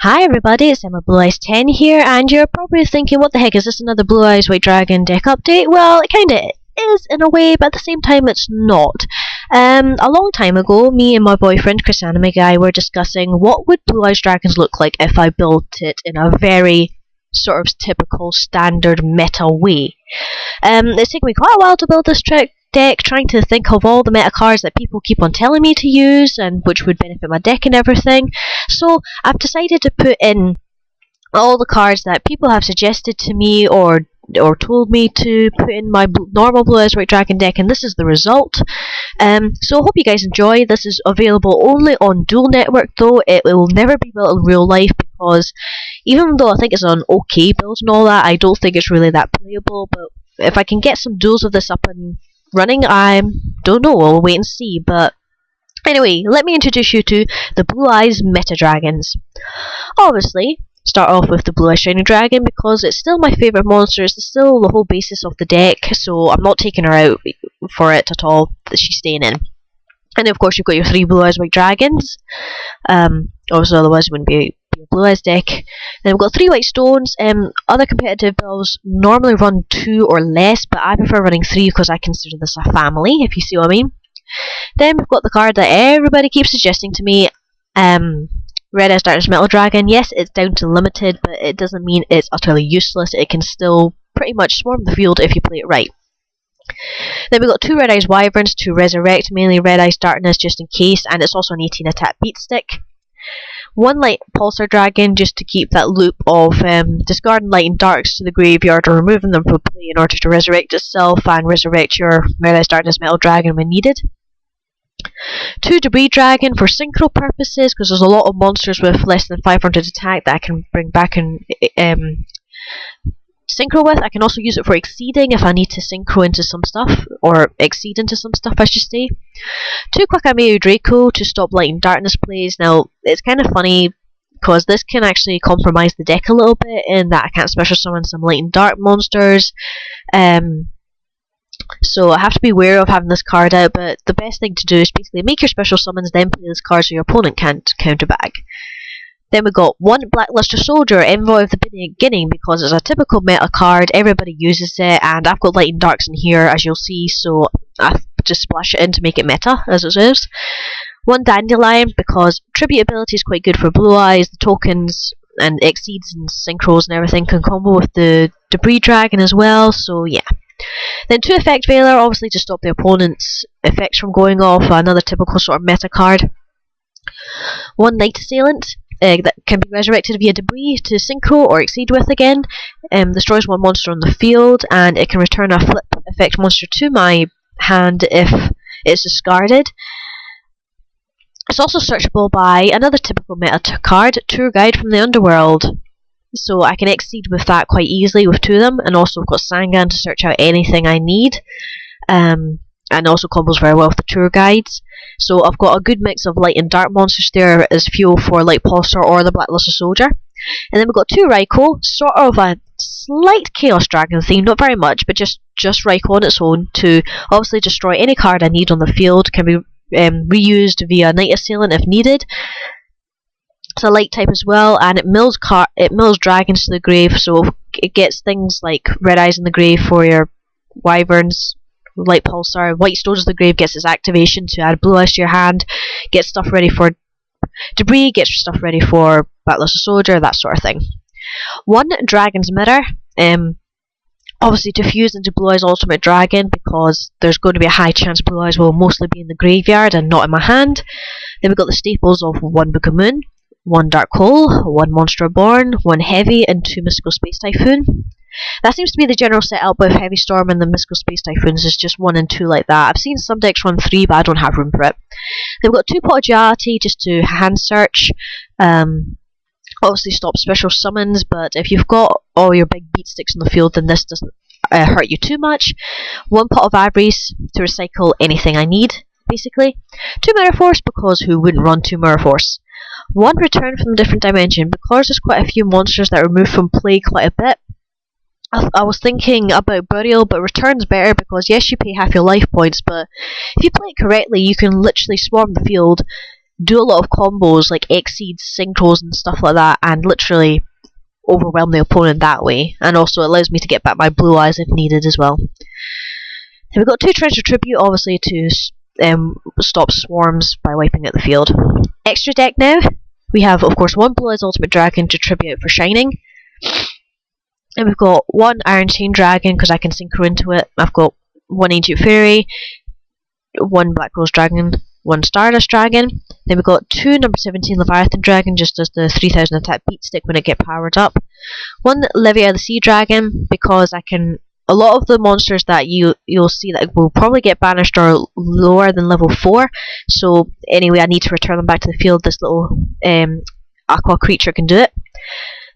Hi everybody, it's Emma Blue Eyes 10 here, and you're probably thinking, what the heck, is this another Blue Eyes White Dragon deck update? Well, it kinda is in a way, but at the same time it's not. A long time ago, me and my boyfriend, Chris Anime Guy, were discussing what would Blue Eyes Dragons look like if I built it in a very sort of typical standard meta way. It's taken me quite a while to build this deck, trying to think of all the meta cards that people keep on telling me to use and which would benefit my deck and everything. So I've decided to put in all the cards that people have suggested to me or told me to put in my normal Blue Eyes White Dragon deck, and this is the result. So I hope you guys enjoy. This is available only on Duel Network though. It will never be built in real life because even though I think it's an okay build and all that, I don't think it's really that playable. But if I can get some duels of this up and running, I don't know, we'll wait and see. But anyway, let me introduce you to the Blue Eyes Meta Dragons. Obviously, start off with the Blue Eyes Shiny Dragon because it's still my favourite monster. It's still the whole basis of the deck, so I'm not taking her out for it at all. She's staying in. And of course, you've got your 3 Blue Eyes White Dragons. Obviously, otherwise it wouldn't be a Blue Eyes deck. Then we've got 3 White Stones. Other competitive builds normally run 2 or less, but I prefer running 3 because I consider this a family, if you see what I mean. Then we've got the card that everybody keeps suggesting to me, Red Eyes Darkness Metal Dragon. Yes, it's down to limited, but it doesn't mean it's utterly useless. It can still pretty much swarm the field if you play it right. Then we've got 2 Red Eyes Wyverns to resurrect, mainly Red Eyes Darkness just in case, and it's also an 18 attack beat stick. 1 Light Pulsar Dragon just to keep that loop of discarding Light and Darks to the graveyard or removing them from play in order to resurrect itself and resurrect your Red Eyes Darkness Metal Dragon when needed. 2 Debris Dragon for synchro purposes, because there's a lot of monsters with less than 500 attack that I can bring back and synchro with. I can also use it for exceeding if I need to synchro into some stuff, or exceed into some stuff I should say. 2 Quackamayu Draco to stop Light and Darkness plays. Now, it's kind of funny because this can actually compromise the deck a little bit in that I can't special summon some Light and Dark monsters. So I have to be aware of having this card out, but the best thing to do is basically make your special summons, then play this card so your opponent can't counter back. Then we got 1 Blackluster Soldier, Envoy of the Beginning, because it's a typical meta card, everybody uses it, and I've got Light and Darks in here as you'll see, so I've just splashed it in to make it meta, as it is. 1 Dandelion, because Tribute ability is quite good for Blue Eyes, the tokens and exceeds and synchros and everything can combo with the Debris Dragon as well, so yeah. Then 2 Effect Veiler, obviously to stop the opponent's effects from going off, another typical sort of meta card. 1 Night Assailant, that can be resurrected via Debris to synchro or exceed with again. Destroys 1 monster on the field, and it can return a flip effect monster to my hand if it's discarded. It's also searchable by another typical meta card, Tour Guide from the Underworld. So I can exceed with that quite easily with 2 of them, and also I've got Sangan to search out anything I need. And also combos very well with the tour guides. So I've got a good mix of light and dark monsters there as fuel for Light Pulsar or the Blackluster Soldier. And then we've got 2 Raikou, sort of a slight Chaos Dragon theme, not very much, but just Raikou on its own to obviously destroy any card I need on the field, can be reused via Night Assailant if needed. It's a light type as well, and it mills dragons to the grave, so it gets things like Red Eyes in the grave for your Wyverns, Light Pulsar. White Stones to the grave gets its activation to add Blue Eyes to your hand, gets stuff ready for Debris, gets stuff ready for Blackluster Soldier, that sort of thing. 1 Dragon's Mirror, obviously to fuse into Blue Eyes Ultimate Dragon, because there's going to be a high chance Blue Eyes will mostly be in the graveyard and not in my hand. Then we've got the staples of 1 Book of Moon, 1 Dark Hole, 1 Monster Born, 1 Heavy, and 2 Mystical Space Typhoon. That seems to be the general setup with Heavy Storm and the Mystical Space Typhoons, is just 1 and 2 like that. I've seen some decks run 3, but I don't have room for it. Then we've got 2 Pot of Duality just to hand search. Obviously stop special summons, but if you've got all your big beat sticks on the field, then this doesn't hurt you too much. 1 Pot of Avarice to recycle anything I need, basically. 2 Mirror Force, because who wouldn't run 2 Mirror Force? 1 Return from a Different Dimension, because there's quite a few monsters that are removed from play quite a bit. I was thinking about Burial, but Return's better because yes, you pay half your life points, but if you play it correctly, you can literally swarm the field, do a lot of combos like Exceeds, Synchros and stuff like that, and literally overwhelm the opponent that way. And also it allows me to get back my blue eyes if needed as well. Then we've got 2 Treasure Tribute, obviously to stop swarms by wiping out the field. Extra deck now, we have of course 1 Blue Eyes Ultimate Dragon to tribute for Shining. And we've got 1 Iron Chain Dragon because I can synchro into it. I've got 1 Ancient Fairy, 1 Black Rose Dragon, 1 Stardust Dragon. Then we've got 2 number 17 Leviathan Dragon, just as the 3000 attack beat stick when it gets powered up. 1 Levia of the Sea Dragon, because I can. A lot of the monsters that you'll see that will probably get banished are lower than level 4. So anyway, I need to return them back to the field. This little aqua creature can do it.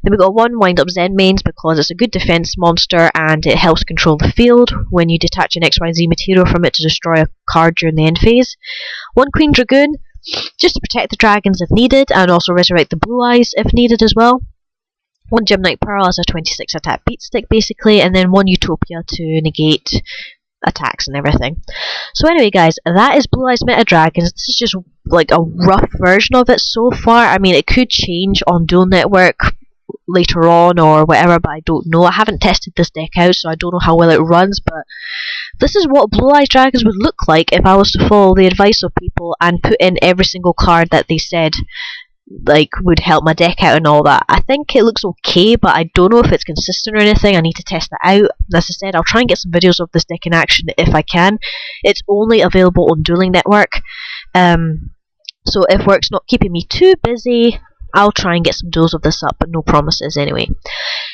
Then we've got 1 Wind Up Zen Mains, because it's a good defense monster and it helps control the field when you detach an XYZ material from it to destroy a card during the end phase. 1 Queen Dragoon, just to protect the dragons if needed, and also resurrect the blue eyes if needed as well. 1 Gemnite Pearl as a 26 attack beat stick basically, and then 1 Utopia to negate attacks and everything. So anyway guys, that is Blue Eyes Meta Dragons. This is just like a rough version of it so far. I mean, it could change on Duel Network later on or whatever, but I don't know. I haven't tested this deck out, so I don't know how well it runs, but this is what Blue Eyes Dragons would look like if I was to follow the advice of people and put in every single card that they said like would help my deck out and all that. I think it looks okay, but I don't know if it's consistent or anything. I need to test it out. As I said, I'll try and get some videos of this deck in action if I can. It's only available on Dueling Network, so if work's not keeping me too busy, I'll try and get some duels of this up, but no promises anyway.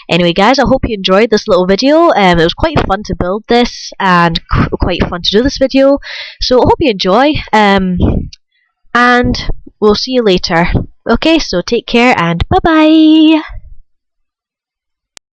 Anyway guys, I hope you enjoyed this little video. It was quite fun to build this and quite fun to do this video, so I hope you enjoy, and we'll see you later. Okay, so take care and bye bye!